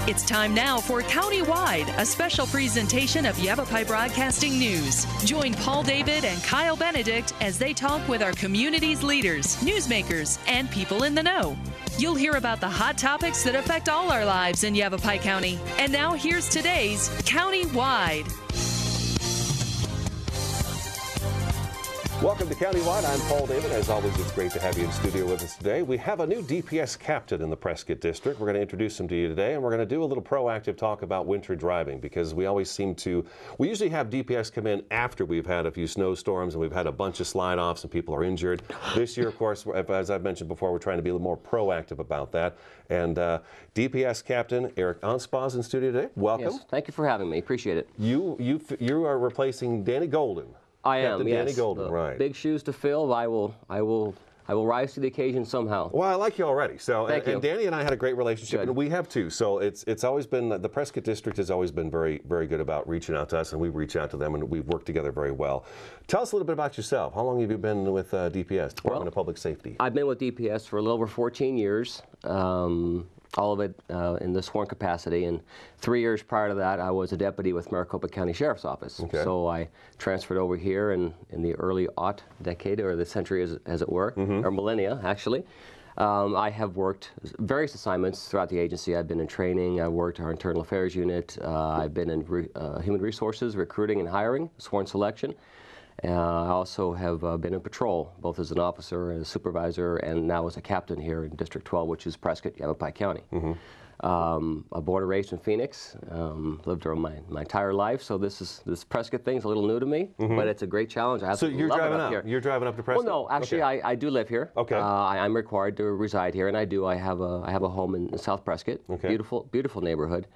It's time now for Countywide, a special presentation of Yavapai Broadcasting News. Join Paul David and Kyle Benedict as they talk with our community's leaders, newsmakers, and people in the know. You'll hear about the hot topics that affect all our lives in Yavapai County. And now here's today's Countywide. Welcome to Countywide. I'm Paul David. As always, it's great to have you in studio with us today. We have a new DPS captain in the Prescott District. We're going to introduce him to you today, and we're going to do a little proactive talk about winter driving because we usually have DPS come in after we've had a few snowstorms and we've had a bunch of slide-offs and people are injured. This year, of course, as I've mentioned before, we're trying to be a little more proactive about that. And DPS Captain Eric Anspaz in studio today. Welcome. Yes, thank you for having me. Appreciate it. You are replacing Danny Golden. I am, yes. Danny Golden, right. Big shoes to fill. I will rise to the occasion somehow. Well, I like you already. So, and Danny and I had a great relationship, Good. And we have too. So it's always been, the Prescott District has always been very, very good about reaching out to us, and we reach out to them, and we've worked together very well. Tell us a little bit about yourself. How long have you been with DPS, Department of Public Safety? I've been with DPS for a little over 14 years. All of it in the sworn capacity, and 3 years prior to that I was a deputy with Maricopa County Sheriff's Office. Okay. So I transferred over here in the early decade, or the century as it were, or millennia actually. I have worked various assignments throughout the agency. I've been in training, I worked our internal affairs unit, I've been in human resources, recruiting and hiring, sworn selection. I also have been in patrol, both as an officer, as a supervisor, and now as a captain here in District 12, which is Prescott, Yavapai County. Born and raised in Phoenix, lived there my entire life, so this Prescott thing's a little new to me, but it's a great challenge. I So you're driving up? You're driving up to Prescott? Well, no, actually, okay. I do live here. Okay. I'm required to reside here, and I do. I have a home in South Prescott. Okay. Beautiful neighborhood.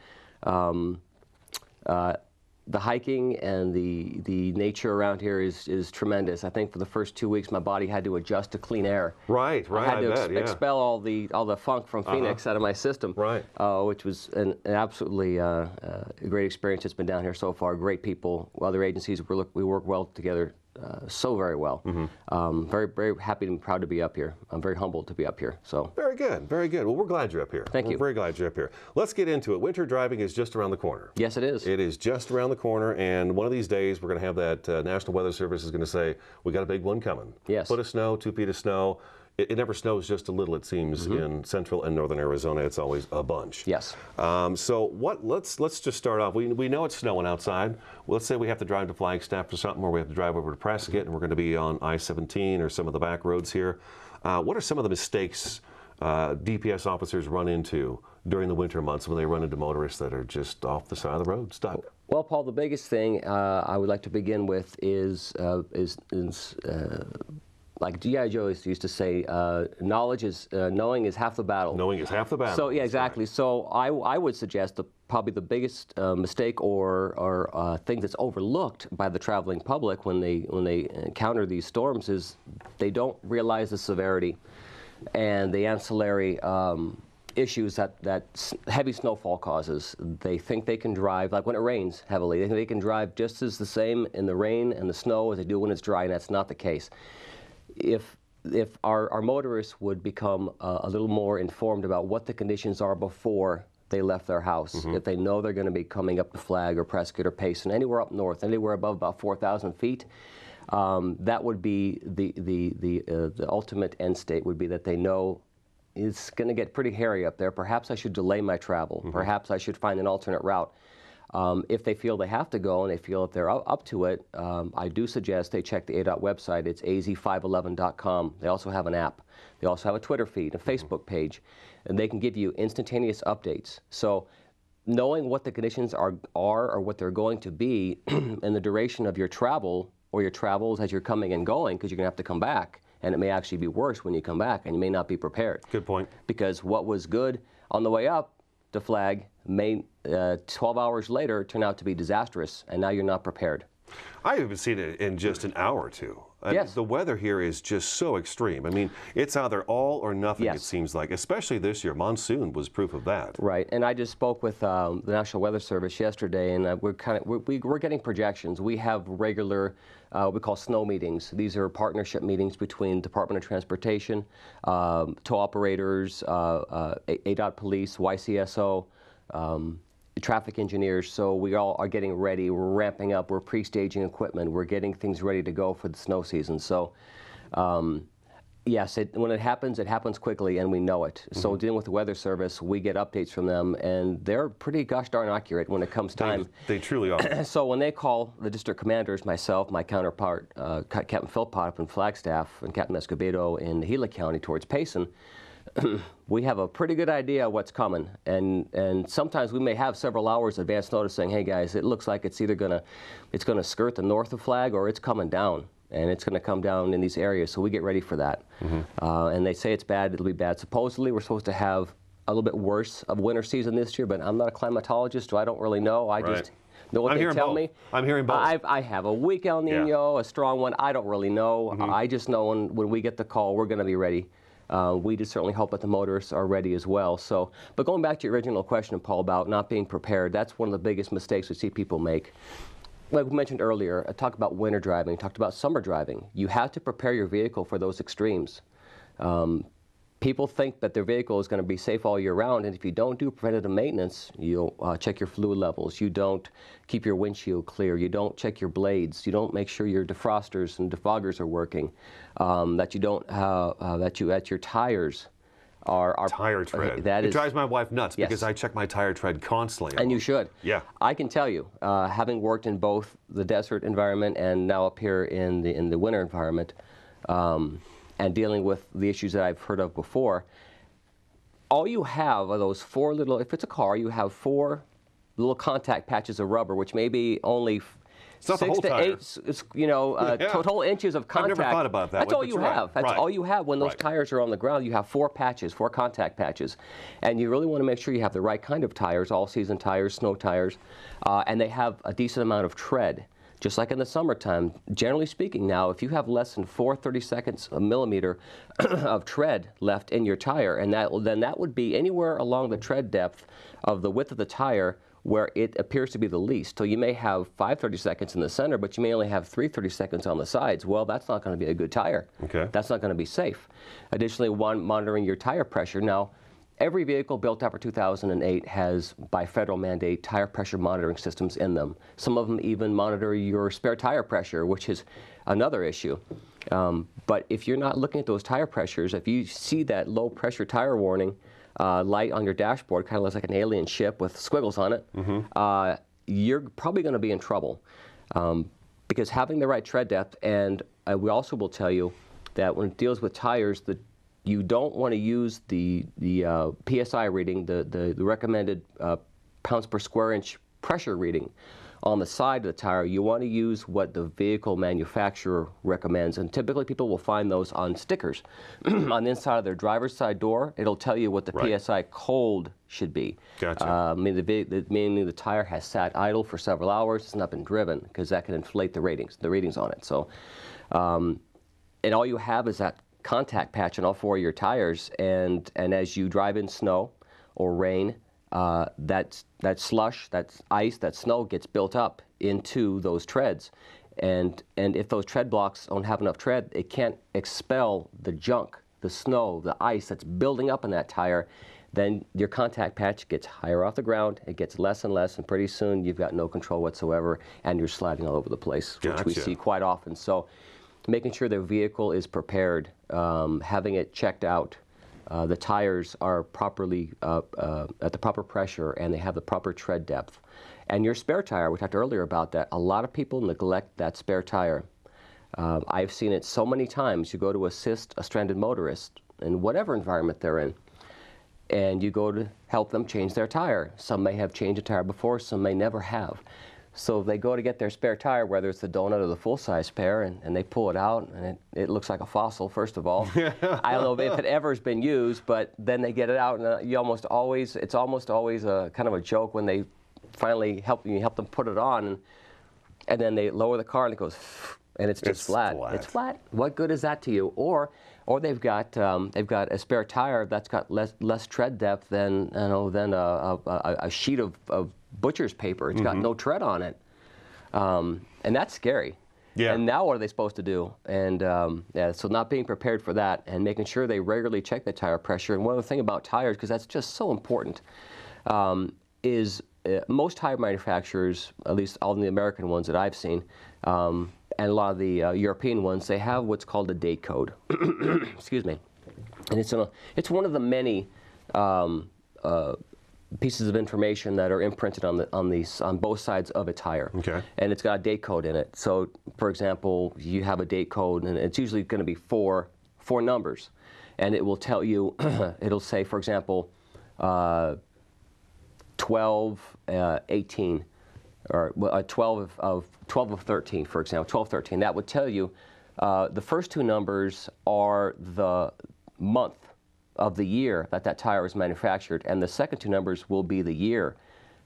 The hiking and the nature around here is tremendous. I think for the first 2 weeks my body had to adjust to clean air. Right. I had to expel all the funk from Phoenix out of my system. Right. Which was an absolutely great experience. It's been down here so far. Great people. Other agencies we work well together. So very well. Very, very happy and proud to be up here. I'm very humbled to be up here. So very good, very good. Well, we're glad you're up here. Thank you. We're very glad you're up here. Let's get into it. Winter driving is just around the corner. Yes, it is. It is just around the corner, and one of these days we're going to have that National Weather Service is going to say we got a big one coming. Yes. 1 foot of snow, 2 feet of snow. It never snows just a little, it seems, in central and northern Arizona. It's always a bunch. Yes. So let's just start off. We know it's snowing outside. Let's say we have to drive to Flagstaff or something, or we have to drive over to Prescott, and we're going to be on I-17 or some of the back roads here. What are some of the mistakes DPS officers run into during the winter months when they run into motorists that are just off the side of the road, stuck? Well, Paul, the biggest thing I would like to begin with is like G.I. Joe used to say, knowing is half the battle. Knowing is half the battle. So, yeah, exactly. Right. So I would suggest probably the biggest mistake or thing that's overlooked by the traveling public when they encounter these storms is they don't realize the severity and the ancillary issues that heavy snowfall causes. They think they can drive, like when it rains heavily, they think they can drive just as the same in the rain and the snow as they do when it's dry, and that's not the case. If our motorists would become a little more informed about what the conditions are before they left their house, if they know they're going to be coming up to Flag or Prescott or Payson, anywhere up north, anywhere above about 4,000 feet, that would be the ultimate end state, would be that they know it's going to get pretty hairy up there. Perhaps I should delay my travel. Perhaps I should find an alternate route. If they feel they have to go and they feel that they're up to it, I do suggest they check the ADOT website. It's az511.com. They also have an app. They also have a Twitter feed, a Facebook page, and they can give you instantaneous updates. So knowing what the conditions are or what they're going to be and the duration of your travel or your travels as you're coming and going, because you're going to have to come back, and it may actually be worse when you come back, and you may not be prepared. Good point. Because what was good on the way up to Flag may 12 hours later turn out to be disastrous, and now you're not prepared. I've even seen it in just an hour or two. Yes. The weather here is just so extreme. I mean, it's either all or nothing, it seems like, especially this year. Monsoon was proof of that. Right, and I just spoke with the National Weather Service yesterday, and we're getting projections. We have regular, what we call snow meetings. These are partnership meetings between Department of Transportation, tow operators, ADOT Police, YCSO, traffic engineers, so we all are getting ready. We're ramping up. We're pre-staging equipment. We're getting things ready to go for the snow season. So, yes, when it happens quickly, and we know it. Mm-hmm. So dealing with the Weather Service, we get updates from them, and they're pretty gosh darn accurate when it comes time. They truly are. So when they call the district commanders, myself, my counterpart, Captain Philpott up in Flagstaff, and Captain Escobedo in Gila County towards Payson, we have a pretty good idea what's coming, and sometimes we may have several hours advance notice saying, hey guys, it looks like it's either gonna skirt the north of Flag, or it's coming down, and it's going to come down in these areas, so we get ready for that. Mm-hmm. And they say it's bad, it'll be bad. Supposedly we're supposed to have a little bit worse of winter season this year, but I'm not a climatologist, so I don't really know. I just know what they tell me. I'm hearing both. I have a weak El Nino, a strong one. I don't really know. Mm-hmm. I just know when we get the call, we're going to be ready. We just certainly hope that the motorists are ready as well. So, but going back to your original question, Paul, about not being prepared, that's one of the biggest mistakes we see people make. Like we mentioned earlier, I talked about winter driving, talked about summer driving. You have to prepare your vehicle for those extremes. People think that their vehicle is going to be safe all year round, and if you don't do preventative maintenance, you'll check your fluid levels, you don't keep your windshield clear, you don't check your blades, you don't make sure your defrosters and defoggers are working, that your tires are tire tread. It drives my wife nuts because I check my tire tread constantly. And you should. Yeah. I can tell you, having worked in both the desert environment and now up here in the winter environment, and dealing with the issues that I've heard of before, all you have are those four little, if it's a car, you have four little contact patches of rubber, which may be only 6 to 8, total inches of contact. I've never thought about that. That's all you have. That's all you have when those tires are on the ground. You have four contact patches. And you really want to make sure you have the right kind of tires, all-season tires, snow tires, and they have a decent amount of tread. Just like in the summertime, generally speaking now, if you have less than 4/32 a millimeter of tread left in your tire, and then that would be anywhere along the tread depth of the width of the tire where it appears to be the least. So you may have 5/32 in the center, but you may only have 3/32 on the sides. Well, that's not going to be a good tire. Okay. That's not going to be safe. Additionally, monitoring your tire pressure. Now, every vehicle built after 2008 has, by federal mandate, tire pressure monitoring systems in them. Some of them even monitor your spare tire pressure, which is another issue. But if you're not looking at those tire pressures, if you see that low pressure tire warning light on your dashboard, kind of looks like an alien ship with squiggles on it, you're probably going to be in trouble. Because having the right tread depth, and we also will tell you that when it deals with tires, you don't want to use the PSI reading, the recommended pounds per square inch pressure reading on the side of the tire. You want to use what the vehicle manufacturer recommends, and typically people will find those on stickers. On the inside of their driver's side door, it'll tell you what the PSI cold should be. Gotcha. Meaning the tire has sat idle for several hours, it's not been driven, because that can inflate the ratings on it. So, and all you have is that contact patch on all four of your tires, and as you drive in snow or rain, that slush, that ice, that snow gets built up into those treads, and if those tread blocks don't have enough tread, it can't expel the junk, the snow, the ice that's building up in that tire. Then your contact patch gets higher off the ground, it gets less and less, and pretty soon you've got no control whatsoever, and you're sliding all over the place, which we see quite often. So making sure their vehicle is prepared, having it checked out, the tires are properly at the proper pressure, and they have the proper tread depth. And your spare tire, we talked earlier about that, a lot of people neglect that spare tire. I've seen it so many times. You go to assist a stranded motorist in whatever environment they're in, and you go to help them change their tire. Some may have changed a tire before, some may never have. So they go to get their spare tire, whether it's the donut or the full-size spare, and they pull it out, and it looks like a fossil, first of all. I don't know if it ever has been used, but then they get it out, and it's almost always a kind of a joke when they finally help them put it on, and then they lower the car, and it goes, and it's just flat. It's flat. What good is that to you? Or they've got a spare tire that's got less tread depth than a sheet of butcher's paper. It's got no tread on it, and that's scary. Yeah. And now what are they supposed to do? And so not being prepared for that, and making sure they regularly check the tire pressure. And one other thing about tires, because that's just so important, is most tire manufacturers, at least all the American ones that I've seen, and a lot of the European ones, they have what's called a date code. Excuse me. And it's one of the many pieces of information that are imprinted on both sides of a tire. Okay. And it's got a date code in it. So, for example, you have a date code, and it's usually going to be four numbers, and it will tell you. It'll say, for example, 12, 18, or 12 of 13, for example, 12, 13. That would tell you the first two numbers are the month of the year that tire was manufactured, and the second two numbers will be the year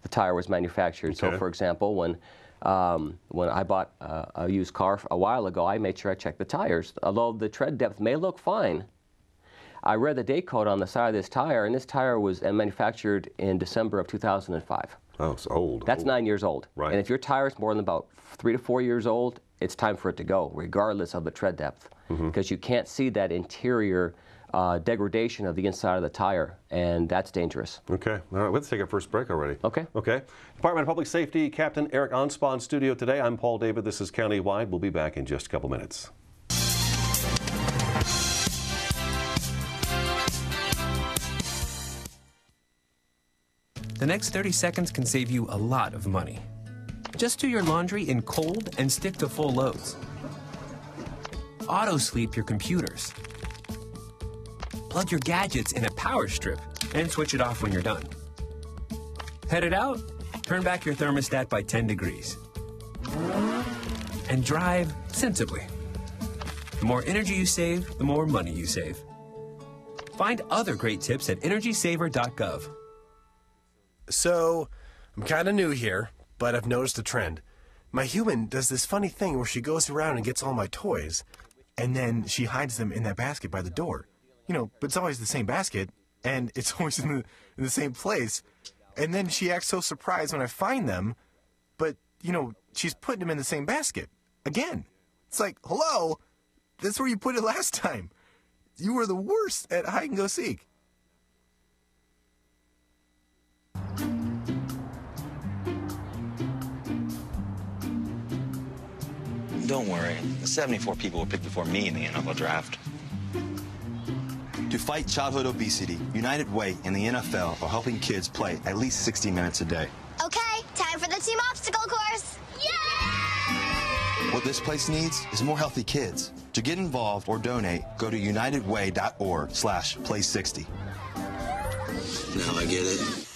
the tire was manufactured. Okay. So, for example, when I bought a used car a while ago, I made sure I checked the tires. Although the tread depth may look fine, I read the date code on the side of this tire, and this tire was manufactured in December of 2005. Oh, it's old. That's 9 years old. Right. And if your tire is more than about 3 to 4 years old, it's time for it to go, regardless of the tread depth, because you can't see that interior degradation of the inside of the tire, and that's dangerous. Okay. All right, let's take our first break already. Okay. Okay. Department of Public Safety Captain Eric Onspaw in studio today. I'm Paul David. This is Countywide. We'll be back in just a couple minutes. The next 30 seconds can save you a lot of money. Just do your laundry in cold and stick to full loads. Auto-sleep your computers. Plug your gadgets in a power strip and switch it off when you're done. Headed out? Turn back your thermostat by 10 degrees. And drive sensibly. The more energy you save, the more money you save. Find other great tips at energysaver.gov. So, I'm kind of new here, but I've noticed a trend. My human does this funny thing where she goes around and gets all my toys, and then she hides them in that basket by the door. You know, but it's always the same basket, and it's always in the same place. And then she acts so surprised when I find them, but, you know, she's putting them in the same basket. Again. It's like, hello, that's where you put it last time. You were the worst at hide and go seek. Don't worry. 74 people were picked before me in the NFL draft. To fight childhood obesity, United Way and the NFL are helping kids play at least 60 minutes a day. Okay, time for the team obstacle course. Yay! What this place needs is more healthy kids. To get involved or donate, go to unitedway.org/play60. Now I get it.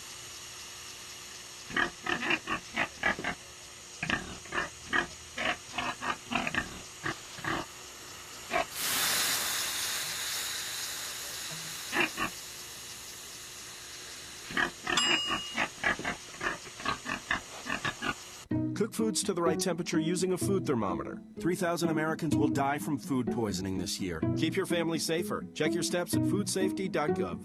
Cook foods to the right temperature using a food thermometer. 3,000 Americans will die from food poisoning this year. Keep your family safer. Check your steps at foodsafety.gov.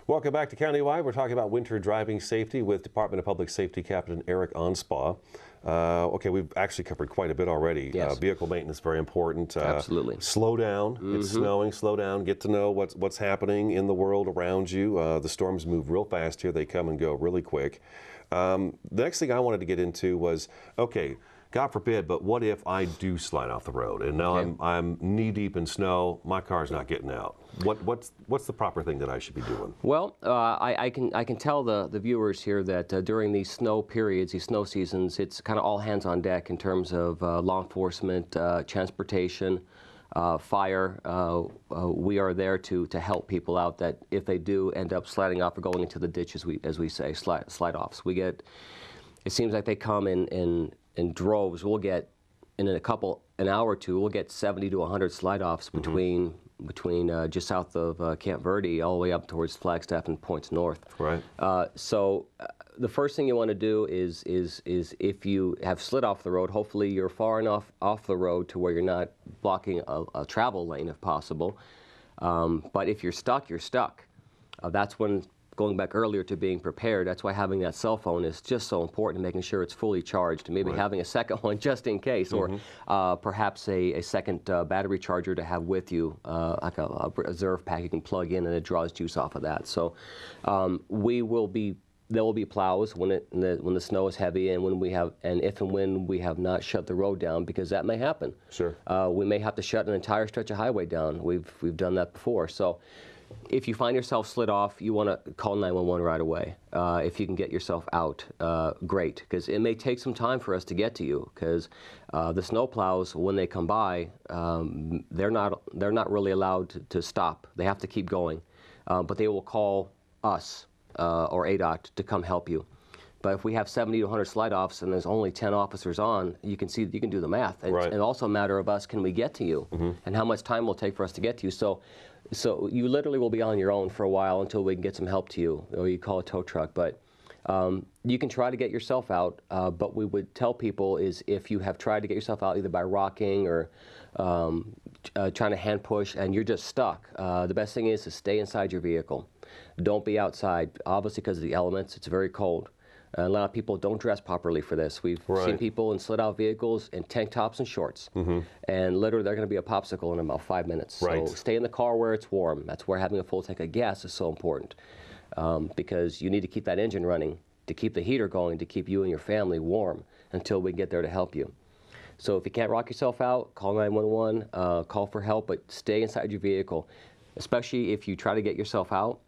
Welcome back to Countywide. We're talking about winter driving safety with Department of Public Safety Captain Eric Onspaw. Okay, we've actually covered quite a bit already. Yes. Vehicle maintenance, very important. Absolutely. Slow down. It's snowing. Slow down. Get to know what's happening in the world around you. The storms move real fast here. They come and go really quick. The next thing I wanted to get into was, okay, God forbid, but what if I do slide off the road and now I'm knee deep in snow, my car's not getting out? What's the proper thing that I should be doing? Well, I can tell the viewers here that during these snow periods, these snow seasons, it's kind of all hands on deck in terms of law enforcement, transportation, fire. We are there to help people out that if they do end up sliding off or going into the ditch, as we say, slide offs. It seems like they come in droves. We'll get in an hour or two, we'll get 70 to 100 slide offs between just south of Camp Verde all the way up towards Flagstaff and points north. Right. So the first thing you want to do is if you have slid off the road, hopefully you're far enough off the road to where you're not blocking a travel lane if possible. But if you're stuck, you're stuck. That's when going back earlier to being prepared, that's why having that cell phone is just so important, making sure it's fully charged, and maybe having a second one just in case, or perhaps a second battery charger to have with you, like a reserve pack you can plug in, and it draws juice off of that. So there will be plows when the snow is heavy, and if and when we have not shut the road down, because that may happen. Sure. We may have to shut an entire stretch of highway down. We've done that before. So if you find yourself slid off, you want to call 911 right away. If you can get yourself out, great, because it may take some time for us to get to you, because the snow plows, when they come by, they're not really allowed to stop. They have to keep going, but they will call us or ADOT to come help you. But if we have 70 to 100 slide-offs and there's only 10 officers on, you can do the math. And also a matter of us, can we get to you? And how much time will it take for us to get to you? So you literally will be on your own for a while until we can get some help to you, or you call a tow truck. But you can try to get yourself out, but we would tell people is if you have tried to get yourself out either by rocking or trying to hand push and you're just stuck, the best thing is to stay inside your vehicle. Don't be outside, obviously because of the elements. It's very cold. A lot of people don't dress properly for this. We've seen people in slid-out vehicles in tank tops and shorts, and literally they're going to be a popsicle in about 5 minutes. So stay in the car where it's warm. That's where having a full tank of gas is so important, because you need to keep that engine running, to keep the heater going, to keep you and your family warm until we get there to help you. So if you can't rock yourself out, call 911, call for help, but stay inside your vehicle, especially if you try to get yourself out.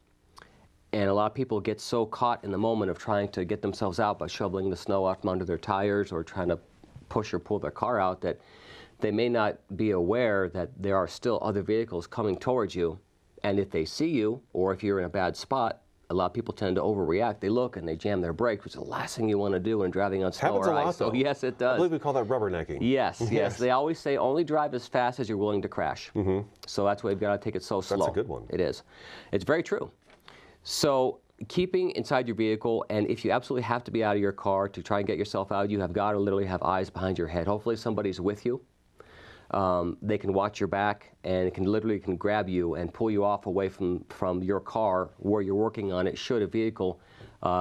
And a lot of people get so caught in the moment of trying to get themselves out by shoveling the snow out from under their tires or trying to push or pull their car out that they may not be aware that there are still other vehicles coming towards you. And if they see you, or if you're in a bad spot, a lot of people tend to overreact. They look and they jam their brakes, which is the last thing you want to do when driving on snow or ice. So yes, it does. I believe we call that rubbernecking. Yes, yes. They always say only drive as fast as you're willing to crash. So that's why you've got to take it so slow. That's a good one. It is. It's very true. So keeping inside your vehicle, and if you absolutely have to be out of your car to try and get yourself out, you have got to literally have eyes behind your head. Hopefully somebody's with you. They can watch your back and literally can grab you and pull you off away from your car where you're working on it should a vehicle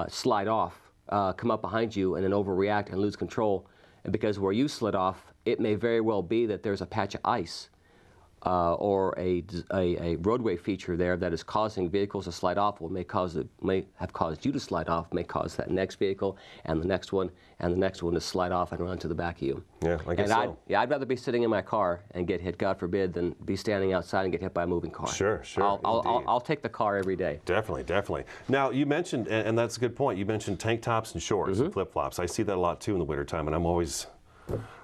slide off, come up behind you and then overreact and lose control. And because where you slid off, it may very well be that there's a patch of ice or a roadway feature there that is causing vehicles to slide off, or may have caused you to slide off, may cause that next vehicle and the next one and the next one to slide off and run to the back of you. Yeah, I guess so. I'd rather be sitting in my car and get hit, God forbid, than be standing outside and get hit by a moving car. Sure, sure. I'll take the car every day. Definitely, definitely. Now, you mentioned, and that's a good point, you mentioned tank tops and shorts and flip-flops. I see that a lot, too, in the wintertime, and I'm always,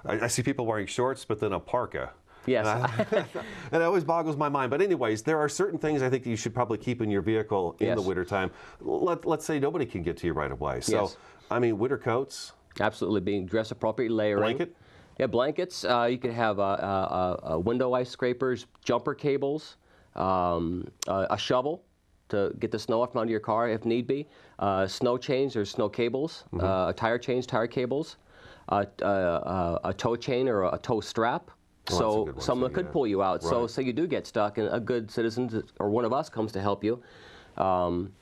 I see people wearing shorts, but then a parka. Yes. And it always boggles my mind. But anyways, there are certain things I think you should probably keep in your vehicle in the wintertime. Let's say nobody can get to you right away. So, I mean, winter coats. Absolutely, being dress appropriately, layering. Blanket? Yeah, blankets. You could have window ice scrapers, jumper cables, a shovel to get the snow off from under your car if need be, snow chains or snow cables, tire chains, tire cables, a tow chain or a tow strap. So someone could pull you out. Right. So you do get stuck, and a good citizen or one of us comes to help you. And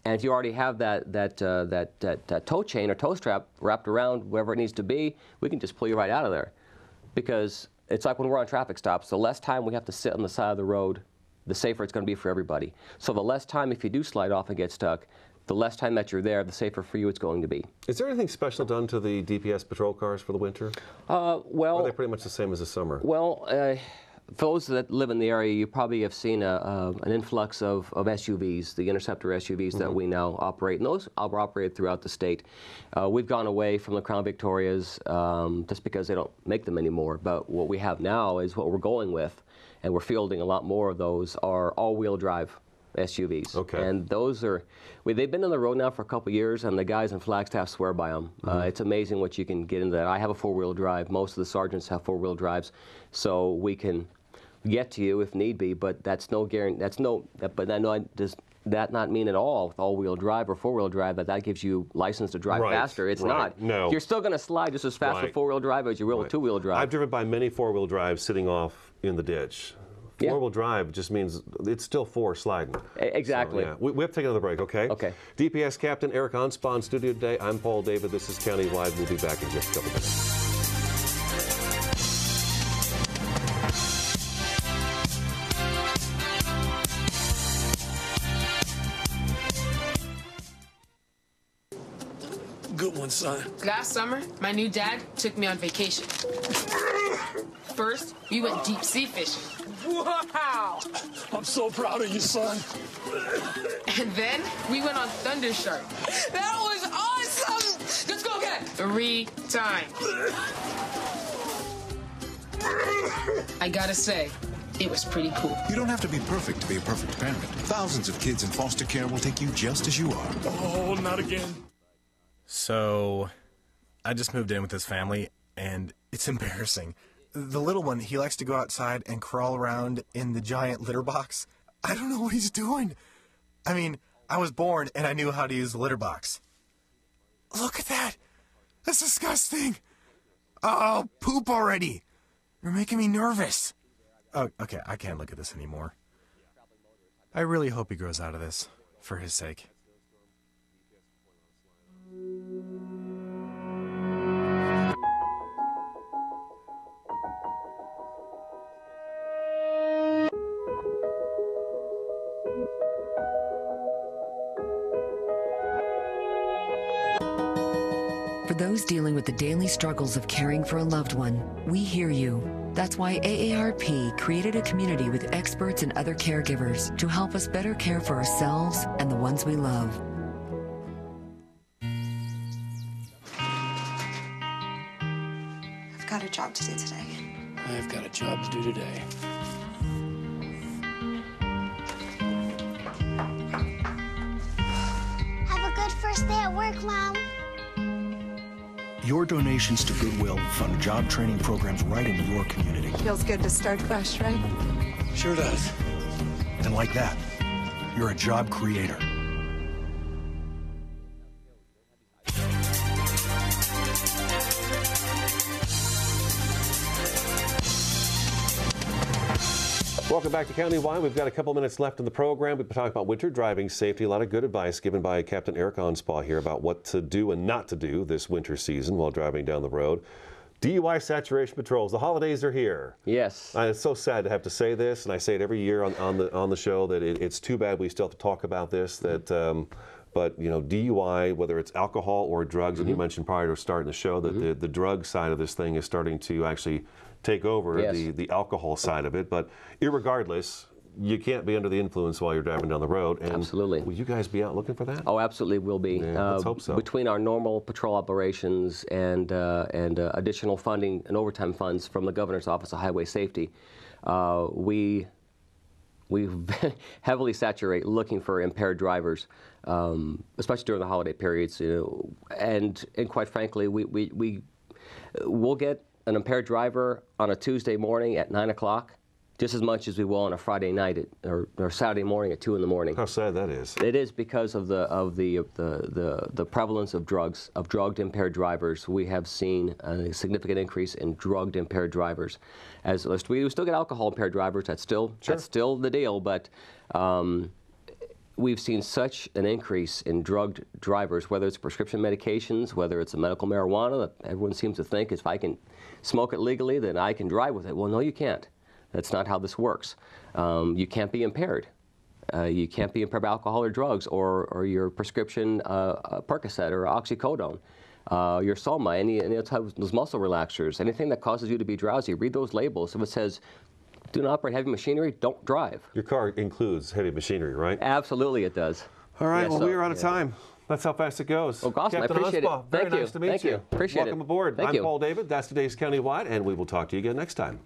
if you already have that tow chain or tow strap wrapped around wherever it needs to be, we can just pull you right out of there. Because it's like when we're on traffic stops, the less time we have to sit on the side of the road, the safer it's going to be for everybody. So the less time, if you do slide off and get stuck, the less time that you're there, the safer for you it's going to be. Is there anything special done to the DPS patrol cars for the winter? Well, or are they pretty much the same as the summer? Well, those that live in the area, you probably have seen an influx of SUVs, the Interceptor SUVs that we now operate, and those are operated throughout the state. We've gone away from the Crown Victorias just because they don't make them anymore, but what we have now is what we're going with, and we're fielding a lot more of those, are all-wheel drive SUVs. Okay. And those are, they've been on the road now for a couple years, and the guys in Flagstaff swear by them. It's amazing what you can get into that. I have a four-wheel drive. Most of the sergeants have four-wheel drives, so we can get to you if need be, but that's no guarantee. Does that not mean at all with all-wheel drive or four-wheel drive that gives you license to drive faster? It's not. No. You're still going to slide just as fast with four-wheel drive as you will with two-wheel drive. I've driven by many four-wheel drives sitting off in the ditch Yeah. Four-wheel drive just means it's still four sliding. Exactly. So, yeah. We have to take another break, okay? Okay. DPS Captain Eric Onspaw in studio today. I'm Paul David. This is Countywide. We'll be back in just a couple minutes. Good one, son. Last summer, my new dad took me on vacation. First, we went deep sea fishing. Wow! I'm so proud of you, son. And then we went on Thunder Shark. That was awesome! Let's go again. 3 times. I gotta say, it was pretty cool. You don't have to be perfect to be a perfect parent. Thousands of kids in foster care will take you just as you are. Oh, not again. So, I just moved in with this family, and it's embarrassing. The little one, he likes to go outside and crawl around in the giant litter box. I don't know what he's doing. I mean, I was born, and I knew how to use the litter box. Look at that! That's disgusting! Oh, poop already! You're making me nervous. Oh, okay, I can't look at this anymore. I really hope he grows out of this, for his sake. For those dealing with the daily struggles of caring for a loved one, we hear you. That's why AARP created a community with experts and other caregivers to help us better care for ourselves and the ones we love. I've got a job to do today. I've got a job to do today. Have a good first day at work, Mom. Your donations to Goodwill fund job training programs right in your community. Feels good to start fresh, right? Sure does. And like that, you're a job creator. Welcome back to Countywide. We've got a couple minutes left in the program. We've been talking about winter driving safety. A lot of good advice given by Captain Eric Onspaw here about what to do and not to do this winter season while driving down the road. DUI saturation patrols. The holidays are here. Yes. It's so sad to have to say this, and I say it every year on the show that it's too bad we still have to talk about this. That, but you know, DUI, whether it's alcohol or drugs, and you mentioned prior to starting the show that the drug side of this thing is starting to actually take over the alcohol side of it. But irregardless, you can't be under the influence while you're driving down the road. And absolutely. Will you guys be out looking for that? Oh, absolutely, we'll be. Yeah, let's hope so. Between our normal patrol operations and additional funding and overtime funds from the Governor's Office of Highway Safety, we heavily saturate looking for impaired drivers, especially during the holiday periods. You know, and quite frankly, we'll get an impaired driver on a Tuesday morning at 9 o'clock, just as much as we will on a Friday night or Saturday morning at 2 in the morning. How sad that is. It is because of the prevalence of drugs, of drugged impaired drivers. We have seen a significant increase in drugged impaired drivers. As we still get alcohol impaired drivers. That's still the deal, but. We've seen such an increase in drugged drivers, whether it's prescription medications, whether it's a medical marijuana, that everyone seems to think if I can smoke it legally, then I can drive with it. Well, no, you can't. That's not how this works. You can't be impaired. You can't be impaired by alcohol or drugs or your prescription Percocet or oxycodone. Your Soma, any of those muscle relaxers, anything that causes you to be drowsy, read those labels. If it says, do not operate heavy machinery, don't drive. Your car includes heavy machinery, right? Absolutely it does. All right, well, we are out of time. That's how fast it goes. Well, awesome. Captain I appreciate Onspaw, it. very nice to meet you. Appreciate Welcome aboard. Thank I'm you. Paul David. That's today's Countywide, and we will talk to you again next time.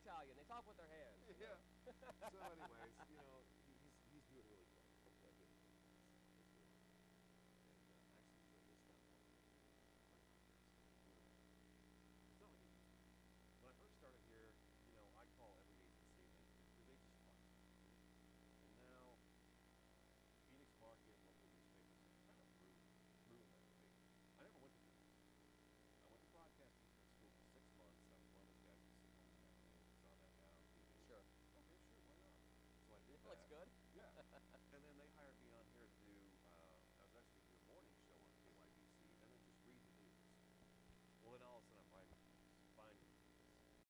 Italian. They talk with their hands. Yeah.